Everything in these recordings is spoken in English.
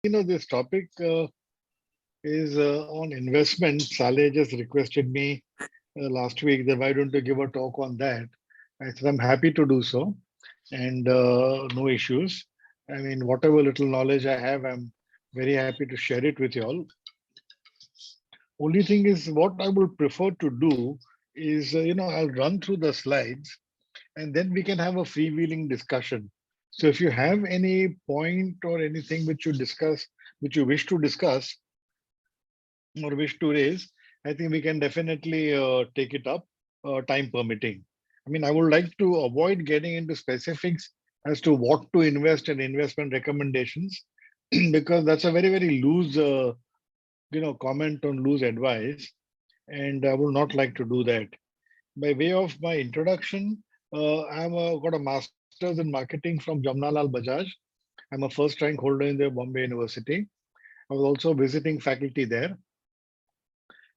This topic is on investment. Saleh just requested me last week that why don't you give a talk on that? I said I'm happy to do so, and no issues. I mean, whatever little knowledge I have, I'm very happy to share it with you all. Only thing is, what I would prefer to do is, I'll run through the slides and then we can have a freewheeling discussion. So if you have any point or anything which you wish to discuss or wish to raise, I think we can definitely take it up, time permitting. I mean, I would like to avoid getting into specifics as to what to invest and investment recommendations because that's a very, very loose, comment on loose advice. And I would not like to do that. By way of my introduction, got a master's in marketing from Jamnalal Bajaj. I'm a first rank holder in the Bombay University. I was also visiting faculty there.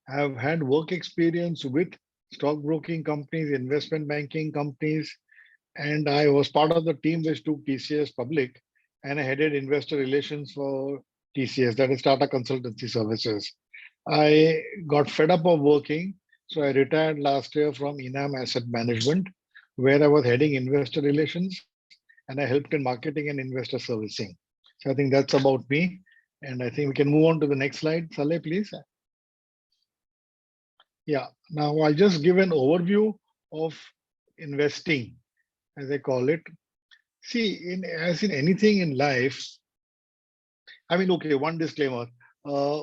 I've had work experience with stockbroking companies, investment banking companies, and I was part of the team which took TCS public, and I headed investor relations for TCS, that is Tata Consultancy Services. I got fed up of working, so I retired last year from Enam Asset Management, where I was heading investor relations, and I helped in marketing and investor servicing. So I think that's about me, and I think we can move on to the next slide. Saleh, please. Yeah, now I'll just give an overview of investing, as I call it. See, as in anything in life, I mean, okay, one disclaimer. Uh,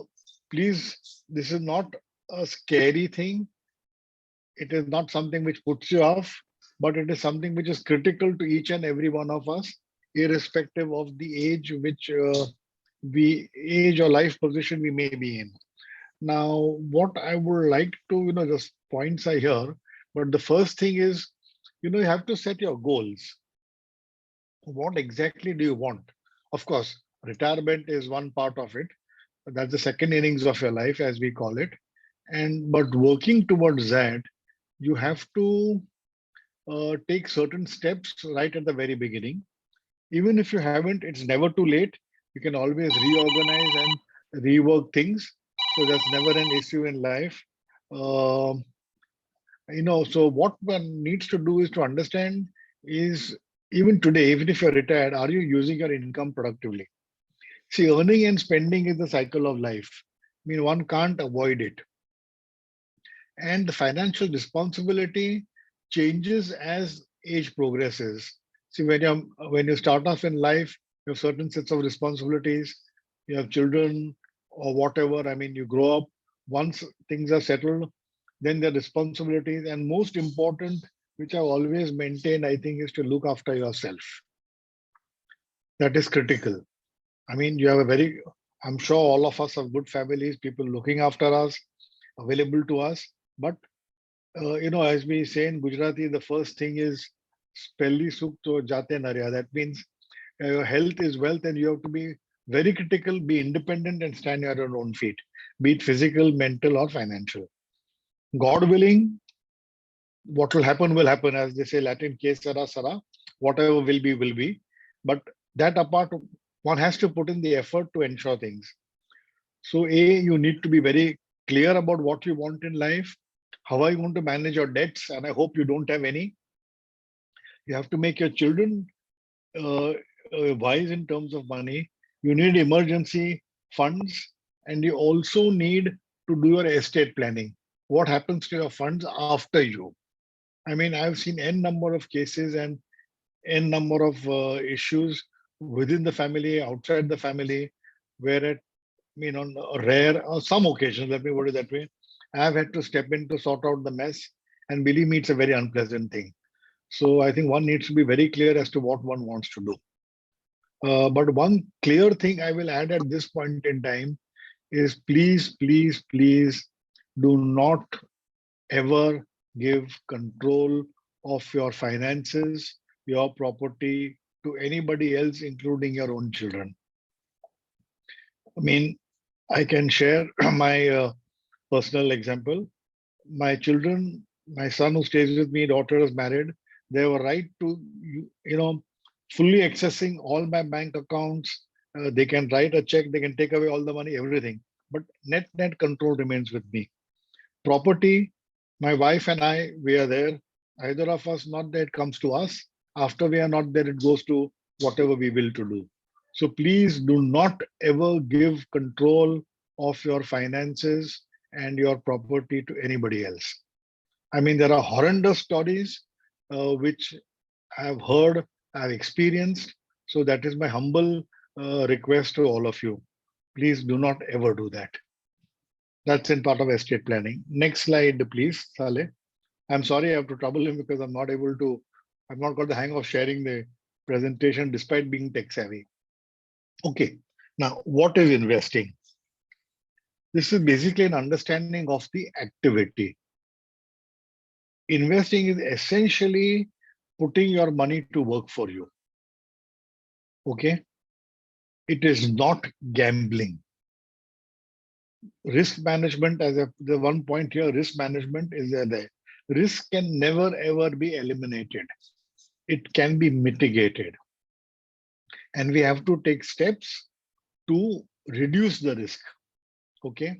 Please, this is not a scary thing. It is not something which puts you off, but it is something which is critical to each and every one of us, irrespective of the age or life position we may be in. Now, what I would like to, just points I hear, but the first thing is, you have to set your goals. What exactly do you want? Of course, retirement is one part of it. That's the second innings of your life, as we call it. And but working towards that, you have to take certain steps right at the very beginning. Even if you haven't, it's never too late. You can always reorganize and rework things. So that's never an issue in life. Um so what one needs to do is to understand is even today, even if you're retired, are you using your income productively? See, earning and spending is the cycle of life. I mean, one can't avoid it. And the financial responsibility changes as age progresses. See, when you start off in life, you have certain sets of responsibilities. You have children or whatever. I mean, you grow up. Once things are settled, then the responsibilities, and most important, which I've always maintained, I think, is to look after yourself. That is critical. I mean, you have a very, I'm sure all of us have good families, people looking after us, available to us. But, as we say in Gujarati, the first thing is, Pelli Sukh to Jate Narya. That means your health is wealth and you have to be very critical, be independent and stand on your own feet, be it physical, mental or financial. God willing, what will happen, as they say, Latin, que sera, sera, whatever will be. But that apart, one has to put in the effort to ensure things. So, you need to be very clear about what you want in life. How are you going to manage your debts? And I hope you don't have any. You have to make your children uh, wise in terms of money. You need emergency funds, and you also need to do your estate planning. What happens to your funds after you? I mean, I've seen n number of cases and n number of issues within the family, outside the family, where on rare or some occasions, let me put it that way, I've had to step in to sort out the mess. And believe me, it's a very unpleasant thing. So I think one needs to be very clear as to what one wants to do. But one clear thing I will add at this point in time is please, please, please do not ever give control of your finances, your property to anybody else, including your own children. I mean, I can share my personal example. My children, my son who stays with me, daughter is married, they have a right to, fully accessing all my bank accounts, They can write a check, they can take away all the money, everything. But net control remains with me. Property, my wife and I, we are there. Either of us, not that it comes to us. After we are not there, it goes to whatever we will to do. So please do not ever give control of your finances and your property to anybody else. I mean, there are horrendous stories which I have heard, I have experienced. So that is my humble request to all of you. Please do not ever do that. That's in part of estate planning. Next slide, please, Saleh. I'm sorry I have to trouble him because I've not got the hang of sharing the presentation despite being tech savvy. Okay, now what is investing? This is basically an understanding of the activity. Investing is essentially putting your money to work for you. Okay, it is not gambling. Risk management, the one point here, risk management is there. Risk can never ever be eliminated. It can be mitigated. And we have to take steps to reduce the risk. Okay.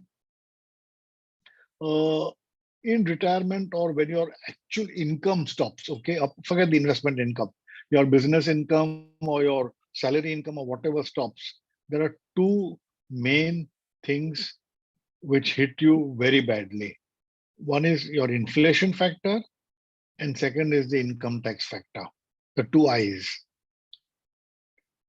In retirement or when your actual income stops, okay, forget the investment income, your business income or your salary income or whatever stops, there are two main things which hit you very badly. One is your inflation factor, and second is the income tax factor, the two I's.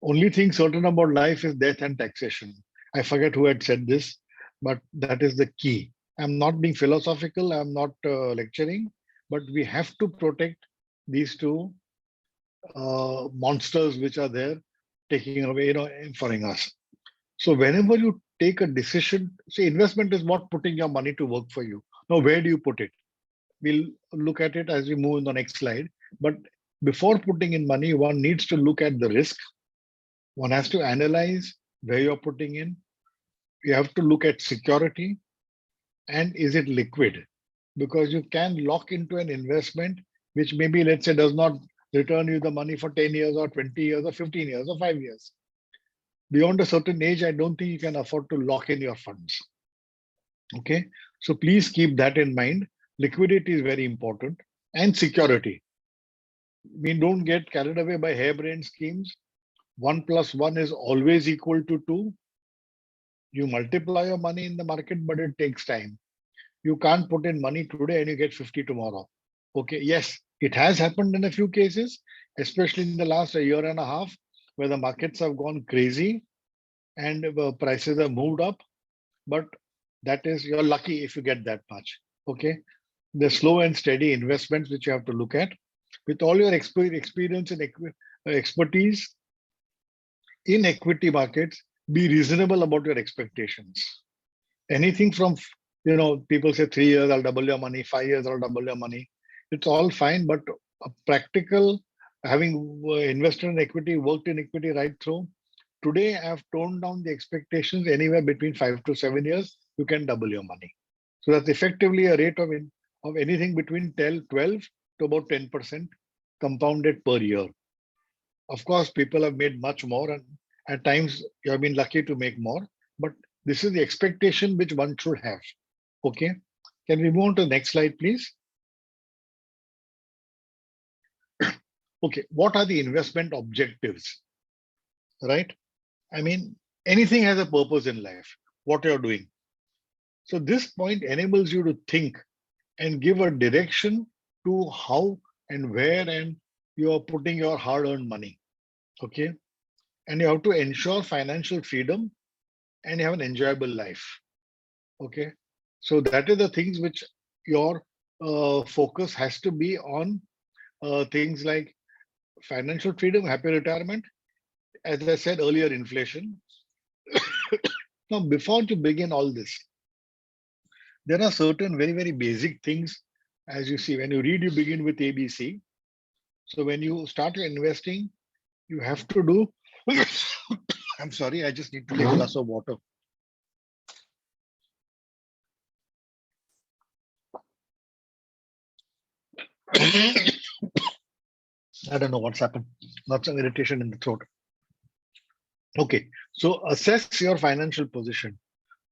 Only thing certain about life is death and taxation. I forget who had said this, but that is the key. I'm not being philosophical, I'm not lecturing, but we have to protect these two monsters which are there taking away, empowering us. So whenever you take a decision, see, investment is not putting your money to work for you. Now, where do you put it? We'll look at it as we move in the next slide. But before putting in money, one needs to look at the risk. One has to analyze where you're putting in. You have to look at security and is it liquid? Because you can lock into an investment which maybe, let's say, does not return you the money for 10 years or 20 years or 15 years or 5 years. Beyond a certain age, I don't think you can afford to lock in your funds. Okay, so please keep that in mind. Liquidity is very important, and security. We don't get carried away by harebrained schemes. 1 plus 1 is always equal to 2. You multiply your money in the market, but it takes time. You can't put in money today and you get 50 tomorrow. Okay, yes, it has happened in a few cases, especially in the last a year and a half, where the markets have gone crazy and prices have moved up. But that is, you're lucky if you get that much. Okay, the slow and steady investments which you have to look at with all your experience and expertise in equity markets. Be reasonable about your expectations. Anything from, people say 3 years I'll double your money, 5 years I'll double your money. It's all fine, but a practical, having invested in equity, worked in equity right through, today I've toned down the expectations. Anywhere between 5 to 7 years you can double your money. So that's effectively a rate of anything between 12 to about 10% compounded per year. Of course, people have made much more, and at times you have been lucky to make more, but this is the expectation which one should have. Okay, can we move on to the next slide, please? Okay, what are the investment objectives? Right? I mean, anything has a purpose in life, what you're doing. So this point enables you to think and give a direction to how and where and you are putting your hard-earned money. Okay, and you have to ensure financial freedom and you have an enjoyable life. Okay, so that is the things which your focus has to be on, things like financial freedom, happy retirement, as I said earlier, inflation. Now, before to begin all this, there are certain very, very basic things. As you see, when you read, you begin with ABC. So when you start your investing, you have to do, I'm sorry, I just need to take a glass of water. I don't know what's happened. Not some irritation in the throat. Okay, so assess your financial position.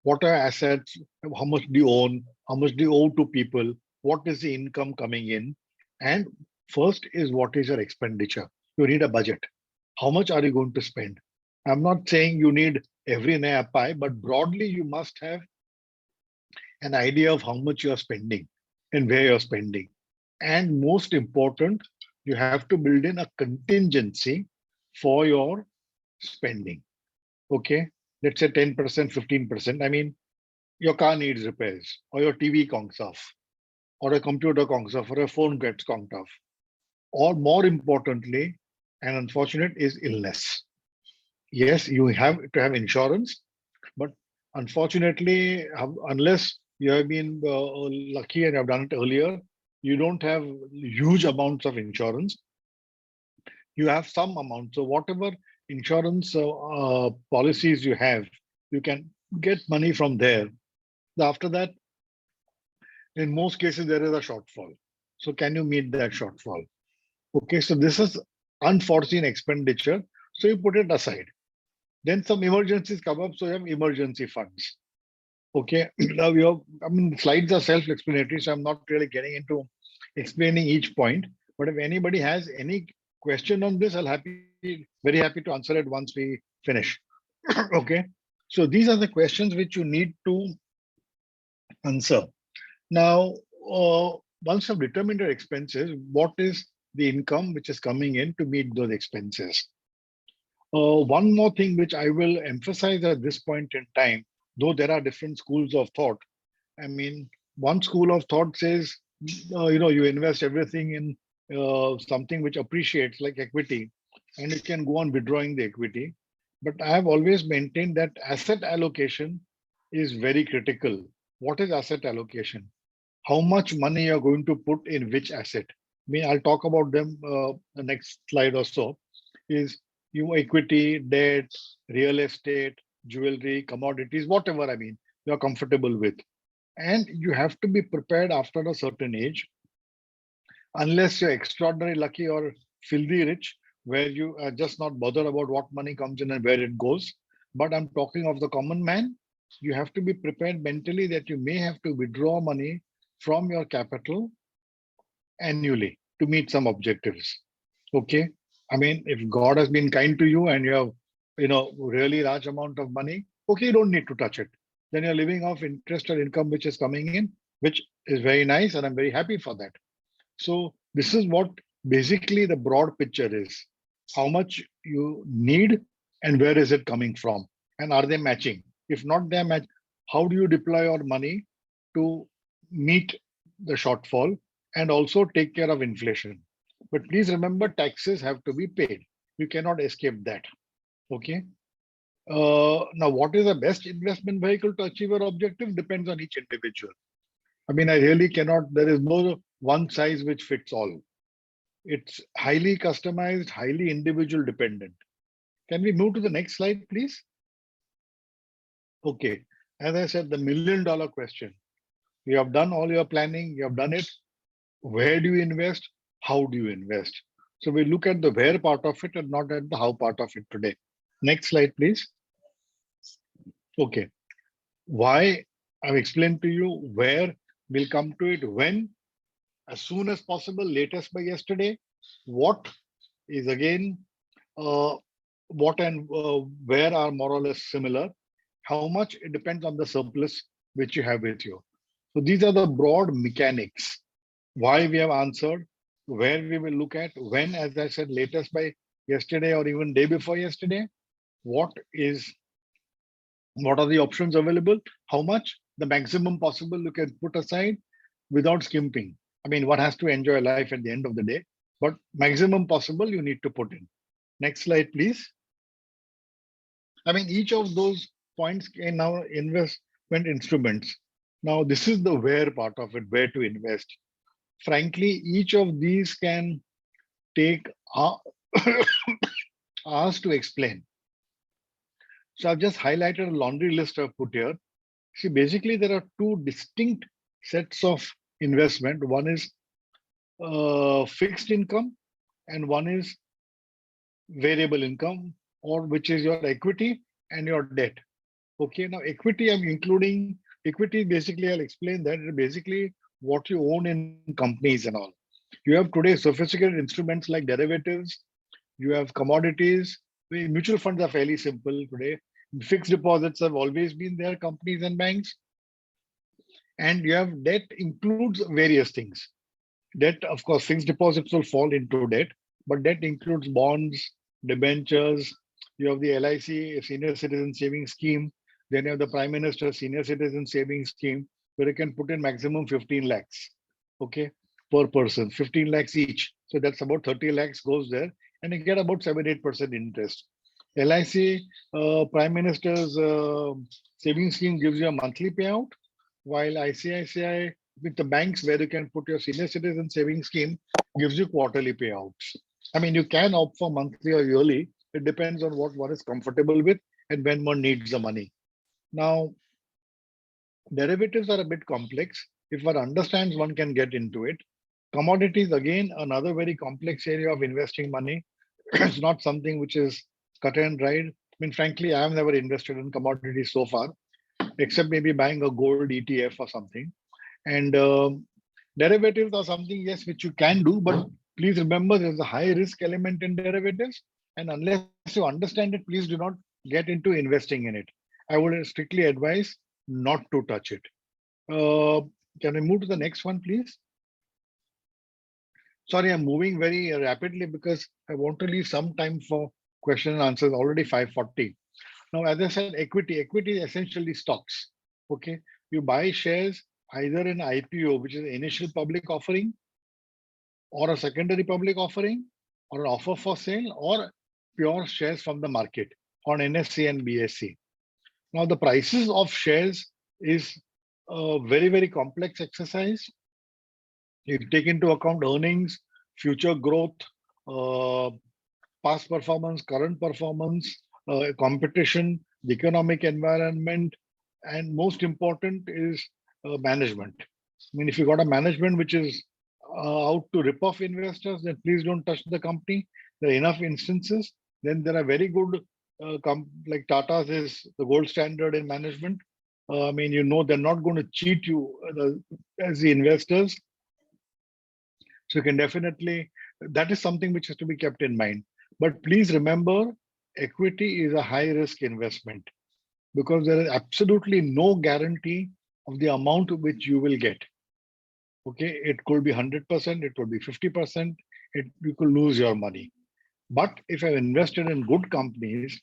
What are assets? How much do you own? How much do you owe to people? What is the income coming in? And first is what is your expenditure? You need a budget. How much are you going to spend? I'm not saying you need every naya pie, but broadly you must have an idea of how much you're spending and where you're spending. And most important, you have to build in a contingency for your spending. Okay, let's say 10%, 15%. I mean, your car needs repairs, or your TV conks off, or a computer conks off, or a phone gets conked off. Or more importantly, and unfortunate, is illness. Yes, you have to have insurance, but unfortunately, unless you have been lucky and have done it earlier, you don't have huge amounts of insurance. You have some amount. So whatever insurance policies you have, you can get money from there. After that, in most cases, there is a shortfall. So can you meet that shortfall? Okay, so this is unforeseen expenditure. So you put it aside. Then some emergencies come up, so you have emergency funds. Okay, now you have, I mean, slides are self-explanatory, so I'm not really getting into explaining each point. But if anybody has any question on this, very happy to answer it once we finish. Okay, so these are the questions which you need to answer. Now, once you've determined your expenses, what is the income which is coming in to meet those expenses? One more thing which I will emphasize at this point in time, though there are different schools of thought. I mean, one school of thought says, you invest everything in something which appreciates, like equity, and you can go on withdrawing the equity. But I have always maintained that asset allocation is very critical. What is asset allocation? How much money you're going to put in which asset? I mean, I'll talk about them the next slide or so. Is you equity, debt, real estate, jewelry, commodities, whatever, I mean, you're comfortable with. And you have to be prepared after a certain age, unless you're extraordinary lucky or filthy rich, where you are just not bothered about what money comes in and where it goes. But I'm talking of the common man. You have to be prepared mentally that you may have to withdraw money from your capital annually to meet some objectives. Okay. I mean, if God has been kind to you and you have, really large amount of money, okay, you don't need to touch it. Then you're living off interest or income which is coming in, which is very nice, and I'm very happy for that. So this is what basically the broad picture is. How much you need and where is it coming from? And are they matching? If not, they're matching. How do you deploy your money to meet the shortfall and also take care of inflation? But please remember, taxes have to be paid. You cannot escape that. Okay. Now, what is the best investment vehicle to achieve your objective depends on each individual. I mean, I really cannot, there is no one size which fits all. It's highly customized, highly individual dependent. Can we move to the next slide, please? Okay. As I said, the $1,000,000 question. You have done all your planning, you have done it. Where do you invest? How do you invest? So we look at the where part of it and not at the how part of it today. Next slide, please. Okay. Why? I've explained to you where. We'll come to it when, as soon as possible, latest by yesterday. What is again, what and where are more or less similar. How much, it depends on the surplus which you have with you. So these are the broad mechanics. Why we have answered, where we will look at, when, as I said, latest by yesterday or even day before yesterday. What are the options available? How much? The maximum possible you can put aside without skimping. I mean, one has to enjoy life at the end of the day, but maximum possible you need to put in. Next slide, please. I mean, each of those points can now investment instruments. Now, this is the where part of it, where to invest. Frankly, each of these can take hours to explain. So I've just highlighted a laundry list I've put here. See, basically, there are two distinct sets of investment. One is fixed income and one is variable income, or which is your equity and your debt. Okay, now equity, I'm including equity. Basically, I'll explain that. Basically, what you own in companies and all. You have today sophisticated instruments like derivatives, you have commodities. Mutual funds are fairly simple today. Fixed deposits have always been there, companies and banks. And you have debt includes various things. Debt, of course, fixed deposits will fall into debt, but debt includes bonds, debentures. You have the LIC, Senior Citizen Savings Scheme. Then you have the Prime Minister Senior Citizen Savings Scheme, where you can put in maximum 15 lakhs, okay, per person, 15 lakhs each. So that's about 30 lakhs goes there, and you get about 7-8% interest. LIC, Prime Minister's savings scheme gives you a monthly payout, while ICICI with the banks where you can put your senior citizen savings scheme gives you quarterly payouts. I mean, you can opt for monthly or yearly. It depends on what one is comfortable with and when one needs the money. Now, derivatives are a bit complex. If one understands, one can get into it. Commodities, again, another very complex area of investing money. It's not something which is cut and dried. I mean, frankly, I have never invested in commodities so far, except maybe buying a gold ETF or something. And derivatives are something, yes, which you can do, but please remember there's a high risk element in derivatives. And unless you understand it, please do not get into investing in it. I would strictly advise not to touch it. Uh, can we move to the next one, please? Sorry, I'm moving very rapidly because I want to leave some time for question and answers, already 5:40. Now, as I said, equity is essentially stocks. Okay, you buy shares either in IPO, which is initial public offering, or a secondary public offering, or an offer for sale, or pure shares from the market on NSE and BSE. Now, the prices of shares is a very, very complex exercise. You take into account earnings, future growth, uh, past performance, current performance, competition, the economic environment, and most important is management. I mean, if you got a management which is out to rip off investors, then please don't touch the company. There are enough instances. Then there are very good like Tata's is the gold standard in management. I mean, you know, they're not going to cheat you as the investors. So you can definitely, that is something which has to be kept in mind. But please remember, equity is a high risk investment because there is absolutely no guarantee of the amount which you will get. Okay, it could be 100%, it could be 50%, you could lose your money. But if I've invested in good companies,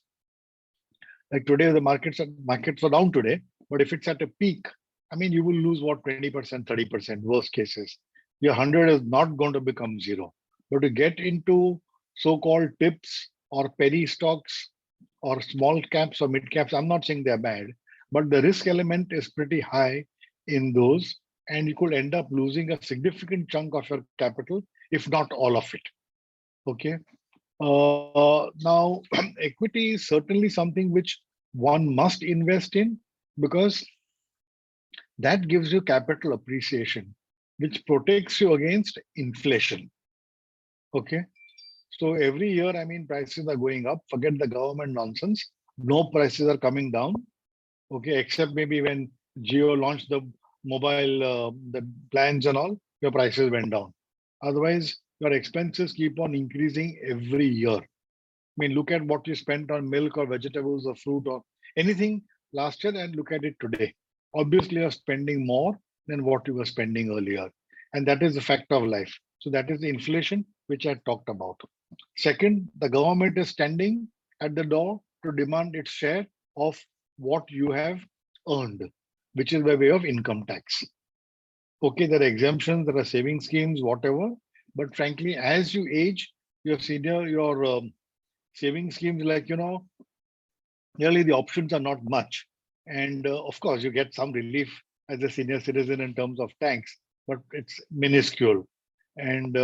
like today the markets are down today, but if it's at a peak, I mean, you will lose what, 20%, 30%, worst cases. Your 100 is not going to become zero. But to get into so-called tips or penny stocks or small caps or mid caps, I'm not saying they're bad, but the risk element is pretty high in those, and you could end up losing a significant chunk of your capital, if not all of it. Okay. Now, equity is certainly something which one must invest in because that gives you capital appreciation, which protects you against inflation. Okay. So every year, I mean, prices are going up. Forget the government nonsense. No prices are coming down. Okay, except maybe when Jio launched the mobile the plans and all, your prices went down. Otherwise, your expenses keep on increasing every year. I mean, look at what you spent on milk or vegetables or fruit or anything last year and look at it today. Obviously, you're spending more than what you were spending earlier. And that is the fact of life. So that is the inflation which I talked about. Second, the government is standing at the door to demand its share of what you have earned, which is by way of income tax. Okay, there are exemptions, there are saving schemes, whatever. But frankly, as you age, your saving schemes, like, you know, really the options are not much. And of course, you get some relief as a senior citizen in terms of tax, but it's minuscule. And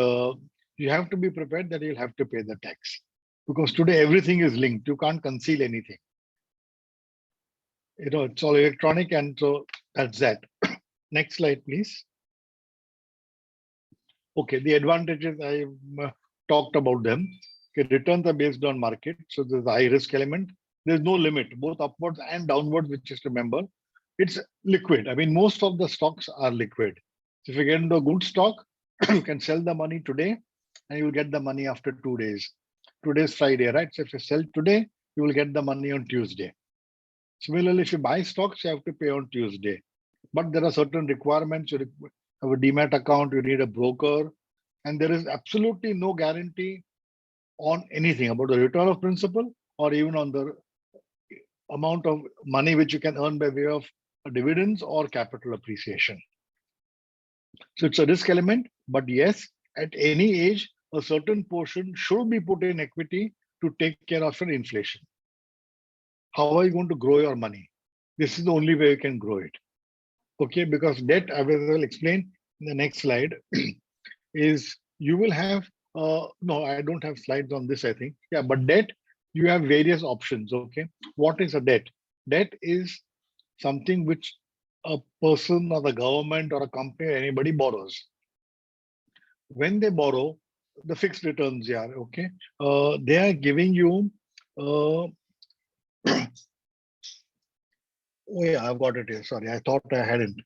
you have to be prepared that you'll have to pay the tax because today everything is linked. You can't conceal anything. You know, it's all electronic, and so that's that. Next slide, please. Okay, the advantages, I talked about them. Okay, returns are based on market, so there's a high risk element. There's no limit, both upwards and downwards, which is to remember. It's liquid. I mean, most of the stocks are liquid. So if you get into a good stock, you can sell the money today and you will get the money after 2 days. Today's Friday, right? So if you sell today, you will get the money on Tuesday. Similarly, if you buy stocks, you have to pay on Tuesday. But there are certain requirements. You have a demat account, you need a broker, and there is absolutely no guarantee on anything about the return of principal or even on the amount of money which you can earn by way of dividends or capital appreciation. So it's a risk element, but yes, at any age, a certain portion should be put in equity to take care of your inflation. How are you going to grow your money? This is the only way you can grow it. Okay, because debt, I will explain in the next slide, is you will have, no, I don't have slides on this, I think. Yeah, but debt, you have various options, okay? What is a debt? Debt is something which a person or the government or a company or anybody borrows. When they borrow, the fixed returns, yeah, okay? They are giving you, oh yeah, I've got it here. Sorry, I thought I hadn't.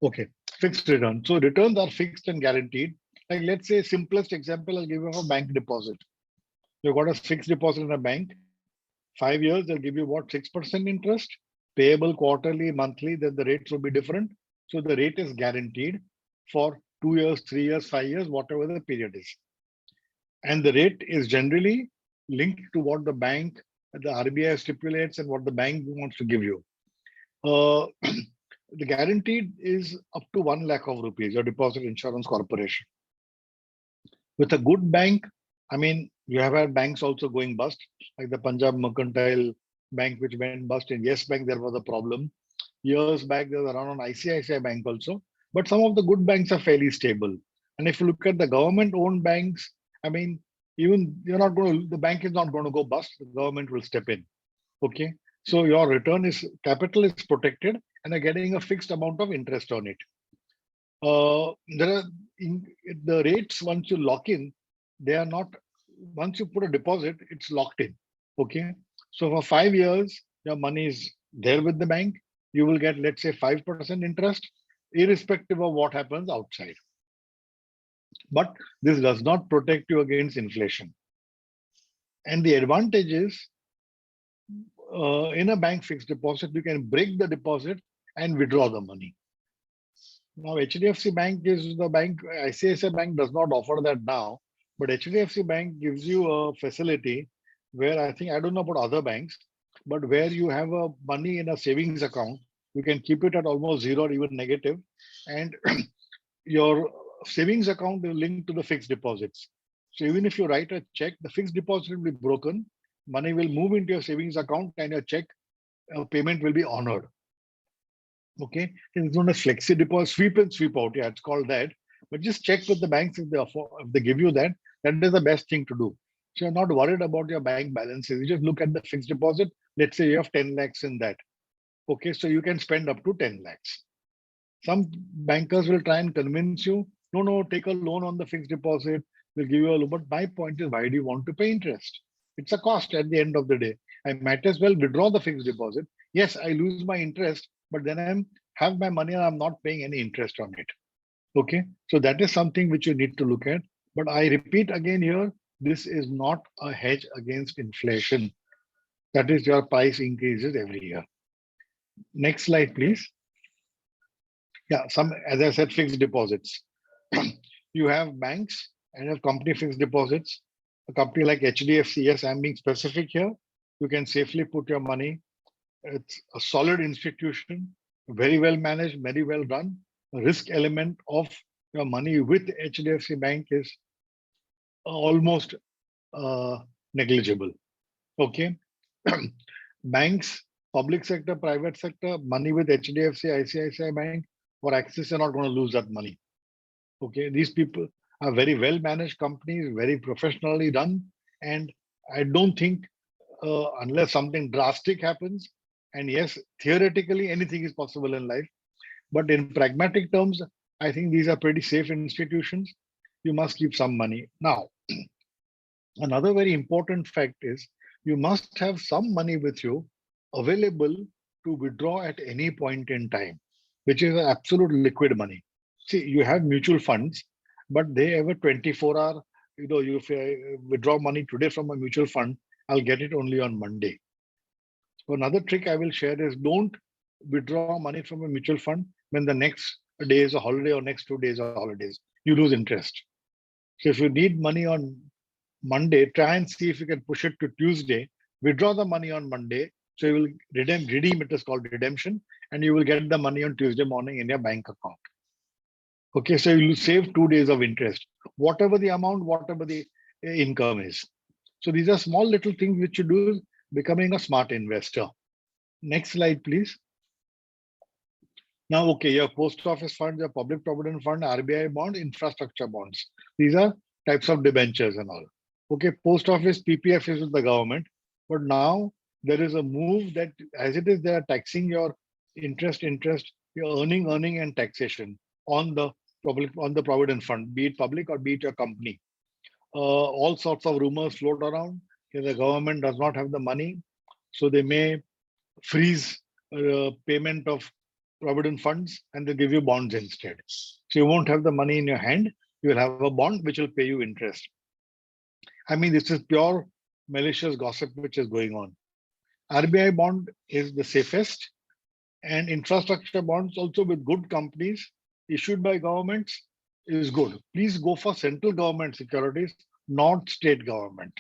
Okay, fixed return. So returns are fixed and guaranteed. Like let's say simplest example, I'll give you a bank deposit. You've got a fixed deposit in a bank, 5 years, they'll give you what, 6% interest, payable quarterly, monthly, then the rates will be different. So the rate is guaranteed for 2 years, 3 years, 5 years, whatever the period is. And the rate is generally linked to what the bank, the RBI stipulates and what the bank wants to give you. The guaranteed is up to 1 lakh of rupees, your deposit insurance corporation. With a good bank, I mean, you have had banks also going bust, like the Punjab Mercantile Bank, which went bust. In Yes Bank, there was a problem. Years back, there was around on ICICI Bank also. But some of the good banks are fairly stable. And if you look at the government-owned banks, I mean, even you're not going to, the bank is not going to go bust. The government will step in. Okay. So your return is, capital is protected and are getting a fixed amount of interest on it. There are the rates, once you lock in, they are not, once you put a deposit, it's locked in. Okay. So for 5 years, your money is there with the bank. You will get, let's say, 5% interest, irrespective of what happens outside. But this does not protect you against inflation. And the advantage is, in a bank fixed deposit, you can break the deposit and withdraw the money. Now, HDFC Bank is the bank, ICICI Bank does not offer that now, but HDFC Bank gives you a facility where I think, I don't know about other banks, but where you have a money in a savings account, you can keep it at almost zero or even negative, and your savings account is linked to the fixed deposits. So even if you write a check, the fixed deposit will be broken, money will move into your savings account and your check payment will be honored. Okay, it's known as flexi deposit, sweep and sweep out. Yeah, it's called that. But just check with the banks if they give you that. That is the best thing to do. So you're not worried about your bank balances. You just look at the fixed deposit. Let's say you have 10 lakhs in that. Okay, so you can spend up to 10 lakhs. Some bankers will try and convince you, no, take a loan on the fixed deposit. They'll give you a loan. But my point is, why do you want to pay interest? It's a cost at the end of the day. I might as well withdraw the fixed deposit. Yes, I lose my interest, but then I have my money and I'm not paying any interest on it. Okay, so that is something which you need to look at. But I repeat again here, this is not a hedge against inflation. That is, your price increases every year. Next slide, please. Yeah, as I said, fixed deposits. You have banks and have company fixed deposits. A company like HDFC, yes, I'm being specific here. You can safely put your money. It's a solid institution, very well managed, very well run. The risk element of your money with HDFC Bank is almost negligible. Okay. Banks, public sector, private sector, money with HDFC, ICICI Bank or Axis, are not going to lose that money. Okay. These people are very well managed companies, very professionally run. And I don't think, unless something drastic happens, and yes, theoretically, anything is possible in life. But in pragmatic terms, I think these are pretty safe institutions. You must keep some money. Now, Another very important fact is you must have some money with you available to withdraw at any point in time, which is absolute liquid money. See, you have mutual funds, but they have a 24-hour, if I withdraw money today from a mutual fund, I'll get it only on Monday. So another trick I will share is don't withdraw money from a mutual fund when the next day is a holiday or next 2 days are holidays. You lose interest. So if you need money on Monday, try and see if you can push it to Tuesday. Withdraw the money on Monday. So you will redeem it is called redemption, and you will get the money on Tuesday morning in your bank account. Okay, so you will save 2 days of interest, whatever the amount, whatever the income is. So these are small little things which you do becoming a smart investor. Next slide, please. Now, okay, your post office fund, your public provident fund, RBI bond, infrastructure bonds. These are types of debentures and all. Okay, post office, PPF is with the government, but now there is a move that as it is, they are taxing your interest, your earning and taxation on the provident fund, be it public or be it your company. All sorts of rumors float around. The government does not have the money, so they may freeze payment of provident funds and they give you bonds instead. So you won't have the money in your hand. You will have a bond which will pay you interest. I mean, this is pure malicious gossip which is going on. RBI bond is the safest, and infrastructure bonds also with good companies issued by governments is good. Please go for central government securities, not state government,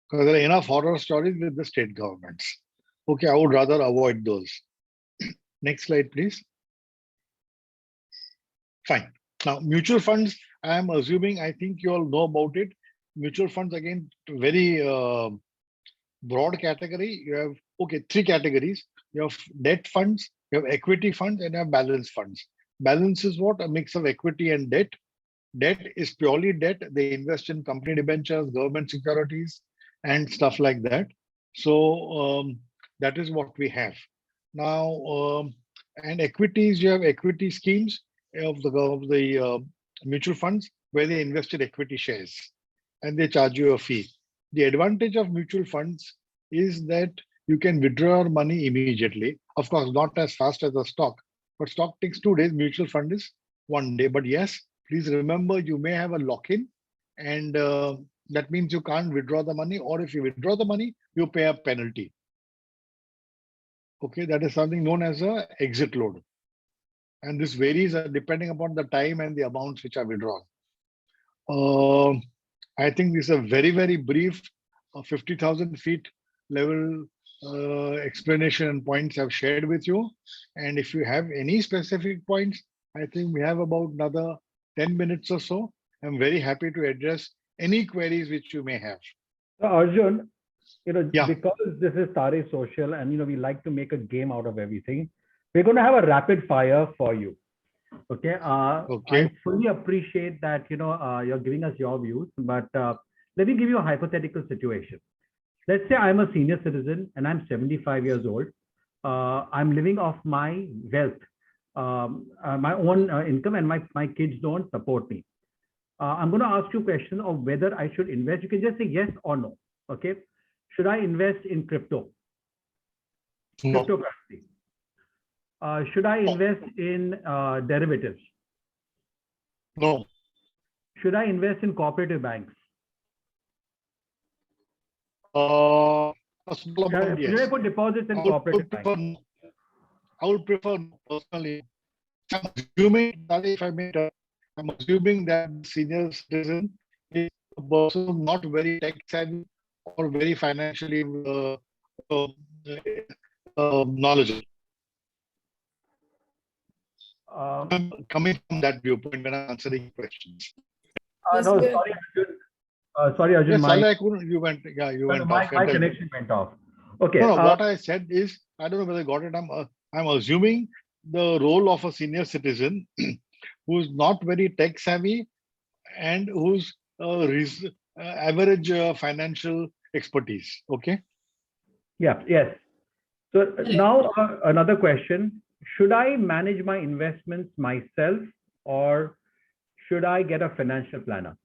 because there are enough horror stories with the state governments. Okay, I would rather avoid those. Next slide, please. Fine. Now, mutual funds, I am assuming, I think you all know about it. Mutual funds, again, very broad category. You have, okay, 3 categories. You have debt funds, you have equity funds, and you have balance funds. Balance is what? A mix of equity and debt. Debt is purely debt. They invest in company debentures, government securities, and stuff like that. So that is what we have. Now, and equities, you have equity schemes of the mutual funds where they invest in equity shares and they charge you a fee. The advantage of mutual funds is that you can withdraw your money immediately. Of course, not as fast as a stock, but stock takes 2 days, mutual fund is 1 day. But yes, please remember you may have a lock-in, and that means you can't withdraw the money, or if you withdraw the money, you pay a penalty. Okay, that is something known as a exit load. And this varies depending upon the time and the amounts which are withdrawn. I think this is a very, very brief 50,000 feet level explanation and points I've shared with you. And if you have any specific points, I think we have about another 10 minutes or so. I'm very happy to address any queries which you may have. So Arjun, because this is TAARE Social and, we like to make a game out of everything, we're going to have a rapid fire for you. Okay. Okay. I fully appreciate that, you're giving us your views, but let me give you a hypothetical situation. Let's say I'm a senior citizen and I'm 75 years old. I'm living off my wealth, my own income, and my kids don't support me. I'm going to ask you a question of whether I should invest. You can just say yes or no. Okay. Should I invest in crypto? No. Cryptocurrency. Should I invest in derivatives? No. Should I invest in cooperative banks? Should I put deposits in cooperative banks? I would prefer personally. I'm assuming that I'm assuming that senior citizen is a person not very tech savvy or very financially knowledgeable. I'm coming from that viewpoint when I'm answering questions. No, sorry, Arjun. Sorry, Arjun. Yes, you went off. My connection went off. Okay. No, what I said is, I don't know whether I got it. I'm assuming the role of a senior citizen who's not very tech savvy and who's average financial expertise. Okay. Yeah. Yes. So now another question: should I manage my investments myself, or should I get a financial planner?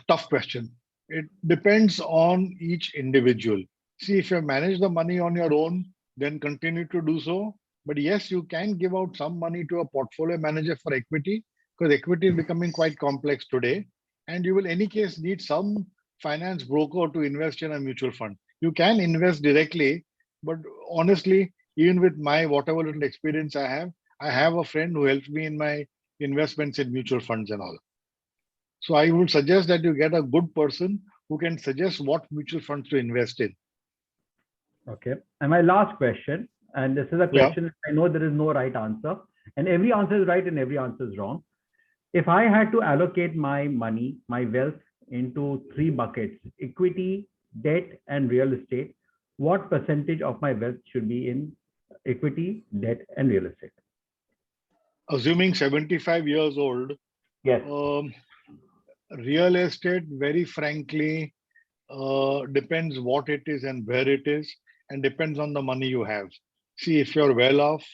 tough question. It depends on each individual. See, if you manage the money on your own, then continue to do so. But yes, you can give out some money to a portfolio manager for equity, because equity is becoming quite complex today. And you will, in any case, need some finance broker to invest in a mutual fund. You can invest directly, but honestly, even with my whatever little experience I have a friend who helps me in my investments in mutual funds and all. So I would suggest that you get a good person who can suggest what mutual funds to invest in. Okay. And my last question, and this is a Yeah. question I know there is no right answer, and every answer is right and every answer is wrong. If I had to allocate my money, my wealth into three buckets, equity, debt, and real estate, what percentage of my wealth should be in equity, debt, and real estate? Assuming 75 years old, Yes. real estate, very frankly, depends what it is and where it is, and depends on the money you have. See, if you're well off,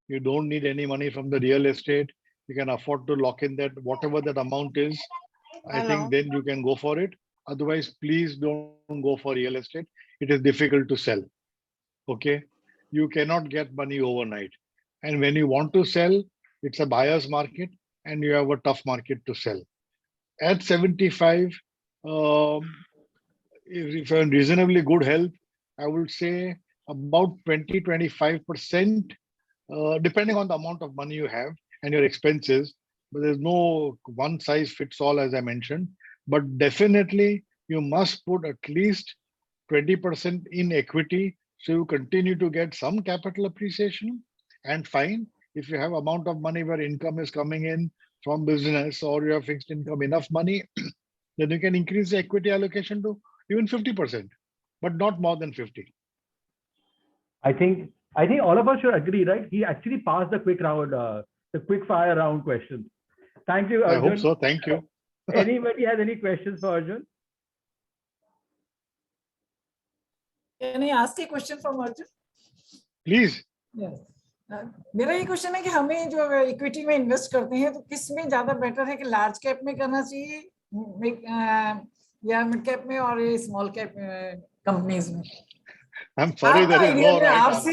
you don't need any money from the real estate. You can afford to lock in that whatever that amount is. I think then you can go for it. Otherwise, please don't go for real estate. It is difficult to sell. Okay, you cannot get money overnight, and when you want to sell, it's a buyer's market, and you have a tough market to sell. At 75, um, if you're in reasonably good health, I would say about 20-25%, depending on the amount of money you have and your expenses. But there's no one size fits all, as I mentioned. But definitely, you must put at least 20% in equity, so you continue to get some capital appreciation. And fine, if you have amount of money where income is coming in from business, or you have fixed income enough money, then you can increase the equity allocation to even 50%, but not more than 50. I think all of us should agree, right? He actually passed the quick round, the quick fire round questions. Thank you, I hope Arjun. so. Thank you. Anybody has any questions for Arjun? Can I ask a question from Arjun? Please. Yes. मेरा ये question है कि हमें जो equity में invest करते हैं तो किस में ज्यादा बेटर है कि लार्ज कैप में करना चाहिए या मिड कैप में और ये स्मॉल कैप कंपनीज में? I'm sorry, there is no right answer.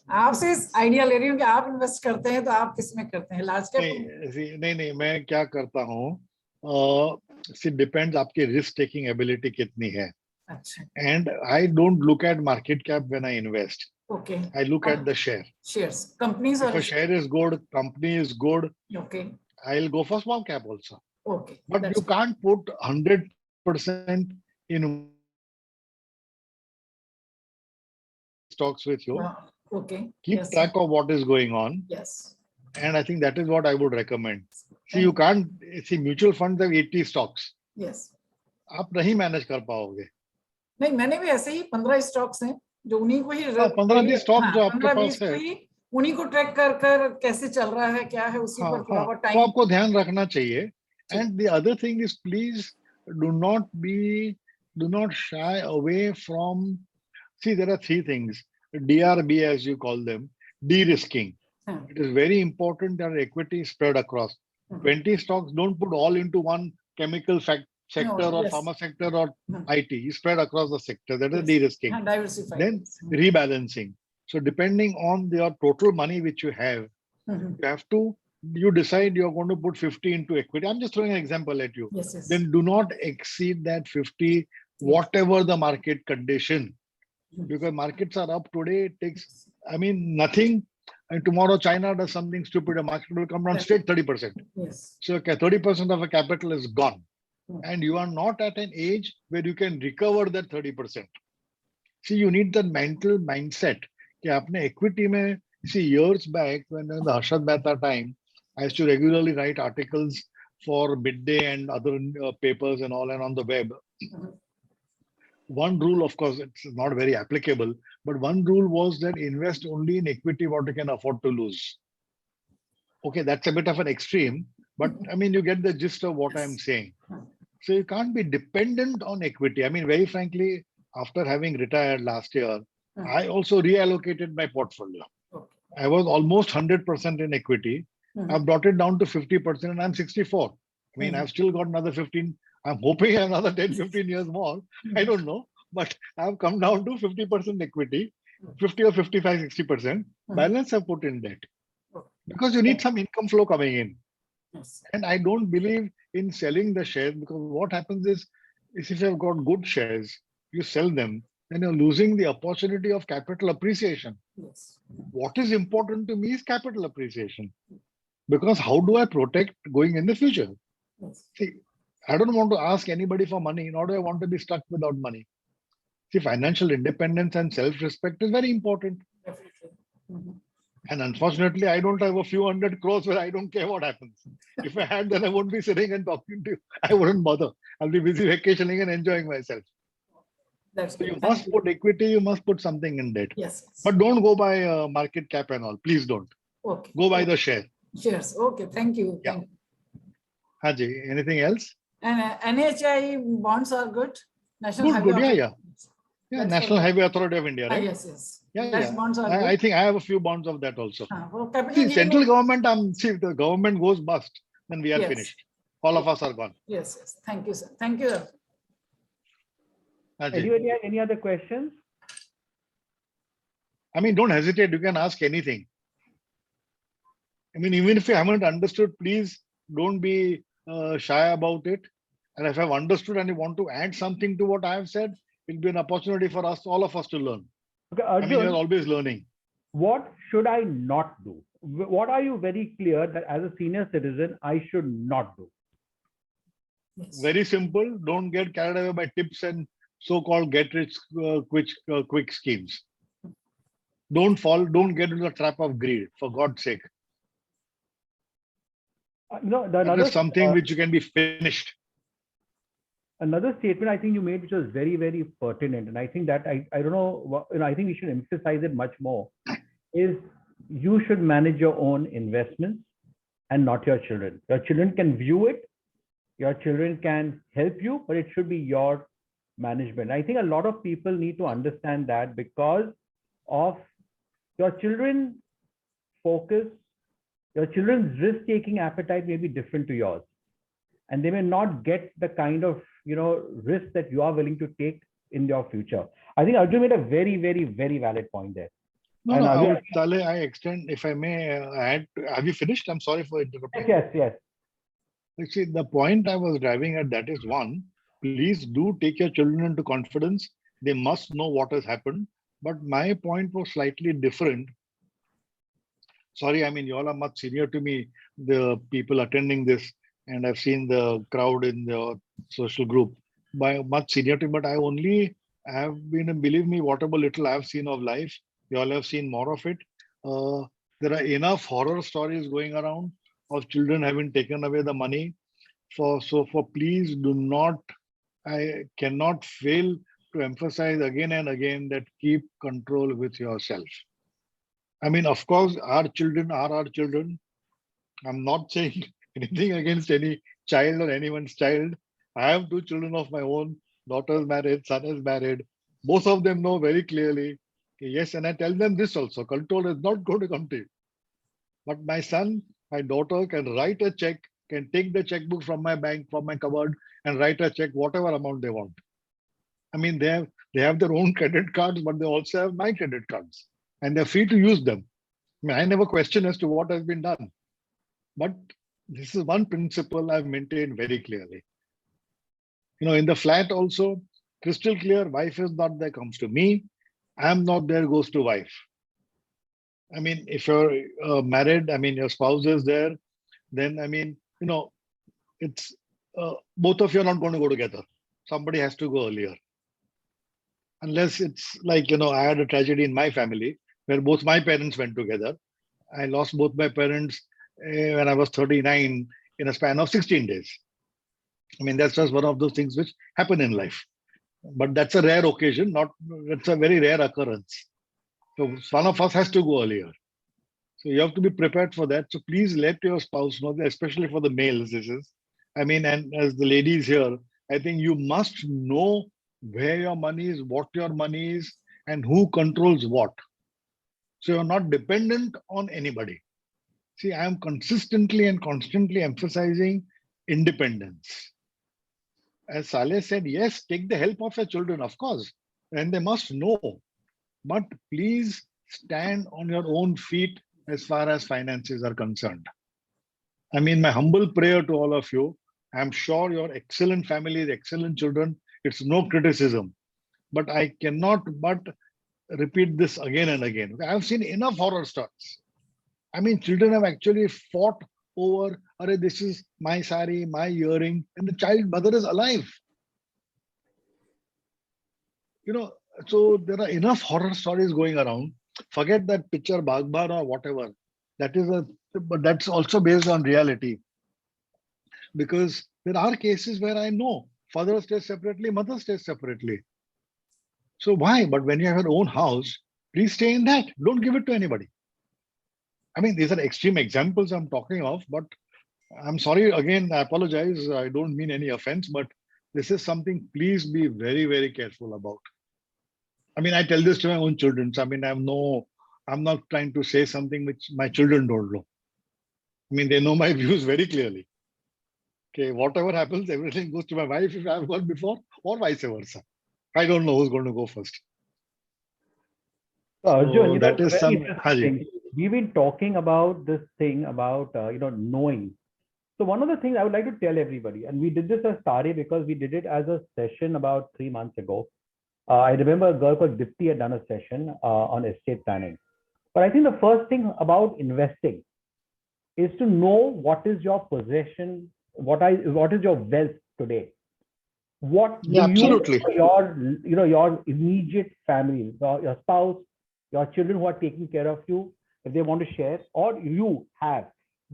आपसे आइडिया ले रही हूँ कि आप इन्वेस्ट करते हैं तो आप किस में करते हैं, लार्ज कैप? नहीं, मैं क्या करता हूँ, it depends आपकी risk taking ability कितनी है. अच्छा. And I don't look at market cap when I invest. Okay. I look at the share. Shares. Companies. If a share is good, company is good. Okay. I'll go for small cap also. Okay. But you can't put 100% in stocks with you. Okay. Keep track of what is going on. Yes. And I think that is what I would recommend. See, you can't see mutual funds have 80 stocks. Yes. आप नहीं manage कर पाओगे. नहीं, मैंने भी ऐसे ही 15 stocks हैं जो उन्हीं को ही 15-20 स्टॉक जो आपके पास है, उन्हीं को ट्रैक कर कैसे चल रहा है, क्या है, उसी पर थोड़ा बहुत टाइम तो आपको ध्यान रखना चाहिए. And the other thing is, please do not shy away from. See, there are three things. DRB, as you call them, de-risking. It is very important that equity is spread across. 20 stocks, don't put all into one chemical sector or pharma sector or IT. You spread across the sector. That is de-risking. Then rebalancing. So depending on your total money which you have, you decide you're going to put 50 into equity. I'm just throwing an example at you. Then do not exceed that 50, whatever the market condition. Because markets are up today, it takes, nothing. And tomorrow China does something stupid, the market will come down straight 30%. So 30% of a capital is gone. And you are not at an age where you can recover that 30%. See, you need that mental mindset. कि आपने equity में, see, years back when in the Harshad Mehta time, I used to regularly write articles for Midday and other papers and all, and on the web. One rule, of course, it's not very applicable, but one rule was that invest only in equity what you can afford to lose. Okay, that's a bit of an extreme, but you get the gist of what I'm saying. So you can't be dependent on equity. Very frankly, after having retired last year, I also reallocated my portfolio. I was almost 100% in equity. I've brought it down to 50% and I'm 64. I've still got another 15 I'm hoping another 10, 15 years more. I don't know. But I've come down to 50% equity, 50 or 55, 60%. Balance I've put in debt. Because you need some income flow coming in. Yes. And I don't believe in selling the shares, because what happens is if you've got good shares, you sell them, then you're losing the opportunity of capital appreciation. Yes. What is important to me is capital appreciation. Because how do I protect going in the future? Yes. See, I don't want to ask anybody for money, nor do I want to be stuck without money. See, financial independence and self-respect is very important. Definitely. And unfortunately, I don't have a few hundred crores where I don't care what happens. If I had, then I wouldn't be sitting and talking to you. I wouldn't bother. I'll be busy vacationing and enjoying myself. That's So good. you Thank must put equity, you must put something in debt. Yes. But don't go by market cap and all. Please don't. Okay. Go by the share. Shares. Okay. Thank you. Yeah. Thank you. Haji, anything else? And NHI bonds are good. National Highway Good, yeah, Authority. yeah. Yeah, That's National for- Highway Authority of India, right? Yes, yes. Yeah, That yeah. bonds are I good. think I have a few bonds of that also. For capital See, gain, central government, see, if the government goes bust, then we are Yes. finished. All of us are gone. Yes, yes. Thank you, sir. Thank you. Haji. Any other questions? I mean, don't hesitate. You can ask anything. I mean, even if you haven't understood, please don't be shy about it. And if I've understood and you want to add something to what I have said, it'll be an opportunity for us, all of us, to learn. Okay, I mean, Arjun, you're always learning. what should I not do? What are you very clear that as a senior citizen, I should not do? Yes. Very simple. Don't get carried away by tips and so-called quick schemes. Don't get into the trap of greed, for God's sake. That is something which you can be finished. Another statement I think you made, which was very, very pertinent, and I think that I don't know, I think we should emphasize it much more, is you should manage your own investments and not your children. Your children can view it, your children can help you, but it should be your management. I think a lot of people need to understand that because of your children's focus, your children's risk-taking appetite may be different to yours. And they may not get the kind of risk that you are willing to take in your future. I think Arjun made a very, very, very valid point there. No, Tale, I extend, if I may add. Have you finished? I'm sorry for interrupting. Yes. See, the point I was driving at, that is one, please do take your children into confidence. They must know what has happened. But my point was slightly different. Sorry, I mean, you all are much senior to me, the people attending this, and I've seen the crowd in the social group by much senior to me, but I only have been, believe me, whatever little I've seen of life, you all have seen more of it. There are enough horror stories going around of children having taken away the money. So please do not, I cannot fail to emphasize again and again that keep control with yourself. I mean, of course, our children are our children. I'm not saying anything against any child or anyone's child. I have two children of my own. Daughter is married, son is married. Both of them know very clearly. Yes, and I tell them this also, control is not going to come to you. But my son, my daughter can write a check, can take the checkbook from my bank, from my cupboard, and write a check, whatever amount they want. I mean, they have their own credit cards, but they also have my credit cards. And they're free to use them. I mean, I never question as to what has been done. But this is one principle I've maintained very clearly. In the flat also, crystal clear, wife is not there, comes to me. I'm not there, goes to wife. I mean, if you're married, I mean, your spouse is there, then, I mean, it's both of you are not going to go together. Somebody has to go earlier. Unless it's like, I had a tragedy in my family where both my parents went together. I lost both my parents when I was 39 in a span of 16 days. I mean, that's just one of those things which happen in life. But that's a rare occasion, it's a very rare occurrence. So one of us has to go earlier. So you have to be prepared for that. So please let your spouse know, especially for the males, this is. I mean, and as the ladies here, I think you must know where your money is, what your money is, and who controls what. So you're not dependent on anybody. See, I am consistently and constantly emphasizing independence. as Saleh said, yes, take the help of your children, of course, and they must know. But please stand on your own feet as far as finances are concerned. I mean, my humble prayer to all of you. I'm sure you're excellent families, excellent children. It's no criticism. But I cannot but repeat this again and again. I've seen enough horror stories. I mean, children have actually fought over, "Arey, this is my sari, my earring," and the child mother is alive. You know, so there are enough horror stories going around. Forget that picture, Bagban or whatever. That is but that's also based on reality. Because there are cases where I know father stays separately, mother stays separately. So why? But when you have your own house, please stay in that. Don't give it to anybody. I mean, these are extreme examples I'm talking of, but I'm sorry again, I apologize. I don't mean any offense, but this is something please be very, very careful about. I mean, I tell this to my own children. So, I mean, I'm not trying to say something which my children don't know. I mean, they know my views very clearly. Okay, whatever happens, everything goes to my wife if I've gone before, or vice versa. I don't know who's going to go first. So Arjun, So that is very some interesting Haji. thing. We've been talking about this thing about knowing. So one of the things I would like to tell everybody, and we did this as TAARE because we did it as a session about 3 months ago. I remember a girl called Dipti had done a session on estate planning. But I think the first thing about investing is to know what is your possession, what is your wealth today. What do Yeah, absolutely. your immediate family, your spouse, your children who are taking care of you, if they want to share, or you have.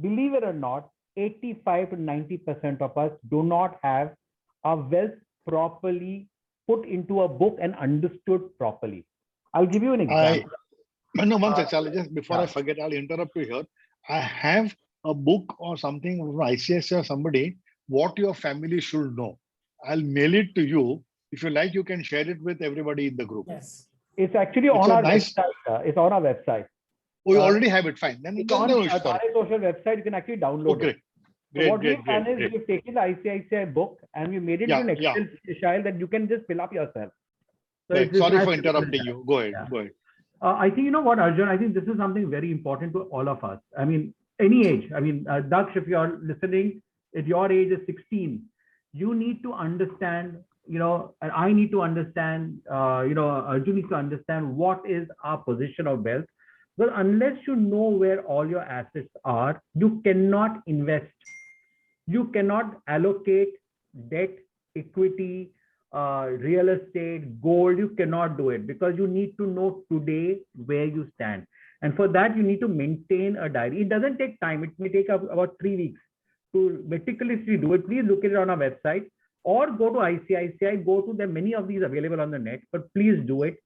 Believe it or not, 85 to 90% of us do not have our wealth properly put into a book and understood properly. I'll give you an example. No, one sec, Charlie, just before I Yeah. forget, I'll interrupt you here. I have a book or something from ICSI or somebody, what your family should know. I'll mail it to you. If you like, you can share it with everybody in the group. Yes. It's actually It's on a our nice. website. It's on our website. Oh, you already have it. Fine. Then It's then on no issue. Sorry. TAARE Social website. You can actually download Oh, it. great. So what we've Great, done is great. we've taken the ICICI book and we made it Yeah, into an yeah. Excel file that you can just fill up yourself. So Right. it's Sorry as for simple as interrupting that. you. Go ahead. Yeah. Go ahead. I think, you know what, Arjun, I think this is something very important to all of us. I mean, any age. I mean, Daksh, if you're listening, if your age is 16, you need to understand, and I need to understand, Arjun needs to understand what is our position of wealth. Well, unless you know where all your assets are, you cannot invest. You cannot allocate debt, equity, real estate, gold. You cannot do it because you need to know today where you stand. And for that, you need to maintain a diary. It doesn't take time. It may take about 3 weeks to meticulously do it. Please look at it on our website or go to ICICI, go to them. Many of these available on the net, but please do it.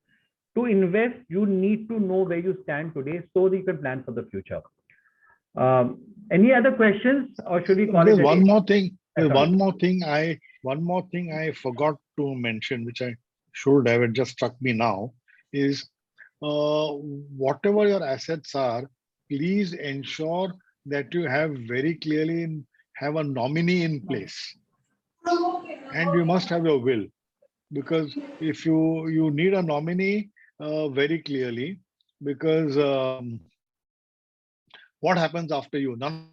To invest, you need to know where you stand today so that you can plan for the future. Any other questions, or should we call There's it a one day? more thing. There's Sorry. one more thing I forgot to mention, which I should have. It just struck me now. Is whatever your assets are, please ensure that you have a nominee in place, and you must have your will, because if you need a nominee very clearly, because what happens after you? None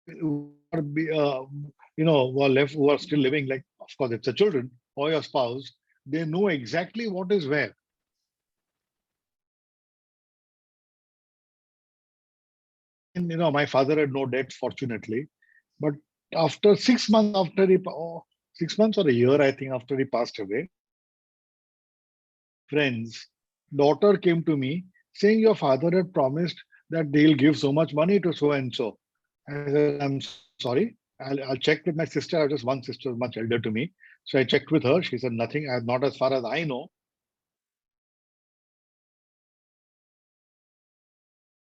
who are who are left, who are still living, like of course it's the children or your spouse, they know exactly what is where. And my father had no debts, fortunately, but after 6 months after 6 months or a year, I think, after he passed away, friends, daughter came to me saying your father had promised that they'll give so much money to so and so. I said, I'm sorry, I'll check with my sister. I have just one sister, much elder to me. So I checked with her. She said nothing, not as far as I know.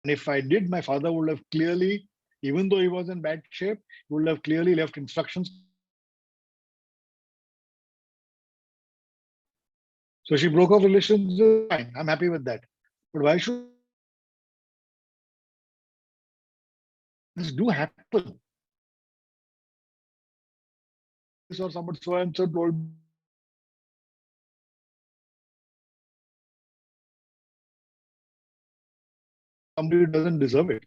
And if I did, my father would have clearly, even though he was in bad shape, would have clearly left instructions. So she broke off relations. Fine, I'm happy with that. But why should this do happen? or somebody so and so told somebody who doesn't deserve it.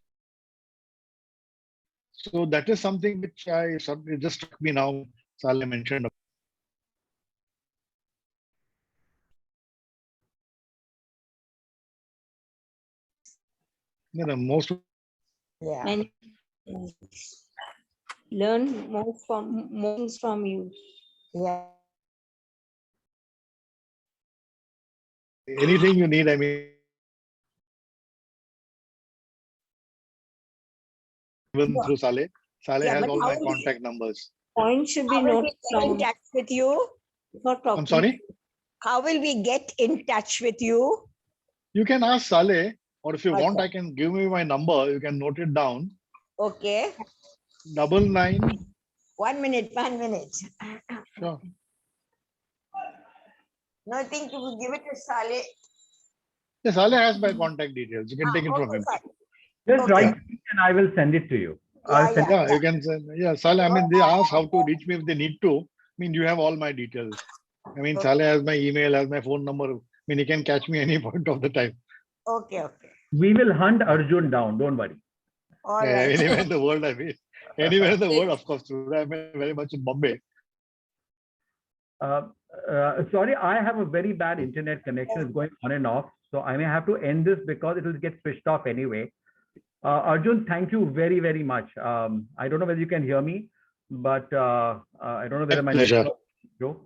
So that is something which it just struck me now. Saleh mentioned. You know, most Yeah. And learn more things from you. Yeah. anything you need, I mean, even through Saleh. Saleh has all my contact numbers. Point should be noted in touch with you. I'm sorry? How will we get in touch with you? You can ask Saleh, or if you want, I can give you my number. You can note it down. Okay. 99. 1 minute. Sure. No, I think you will give it to Saleh. Yes, Saleh has my contact details. You can take it from him. Just write and I will send it to you. Yeah, you can send. Yeah, Saleh, I mean, they ask how to reach me if they need to. I mean, you have all my details. I mean, Saleh has my email, has my phone number. I mean, he can catch me any point of the time. Okay. We will hunt Arjun down. Don't worry. All right. Anywhere in the world, I mean, anywhere in the world, of course. I'm very much in Bombay. Sorry, I have a very bad internet connection. It's going on and off. So I may have to end this because it will get switched off anyway. Arjun, thank you very, very much. I don't know whether you can hear me, but I don't know whether my pleasure. network.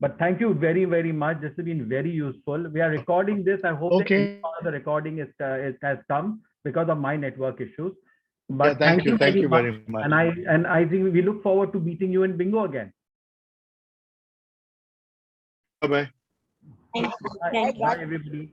But thank you very, very much. This has been very useful. We are recording this. I hope the recording has come because of my network issues. But yeah, thank you very much. And I think we look forward to meeting you in Bingo again. Bye-bye. Thank you. Bye, everybody.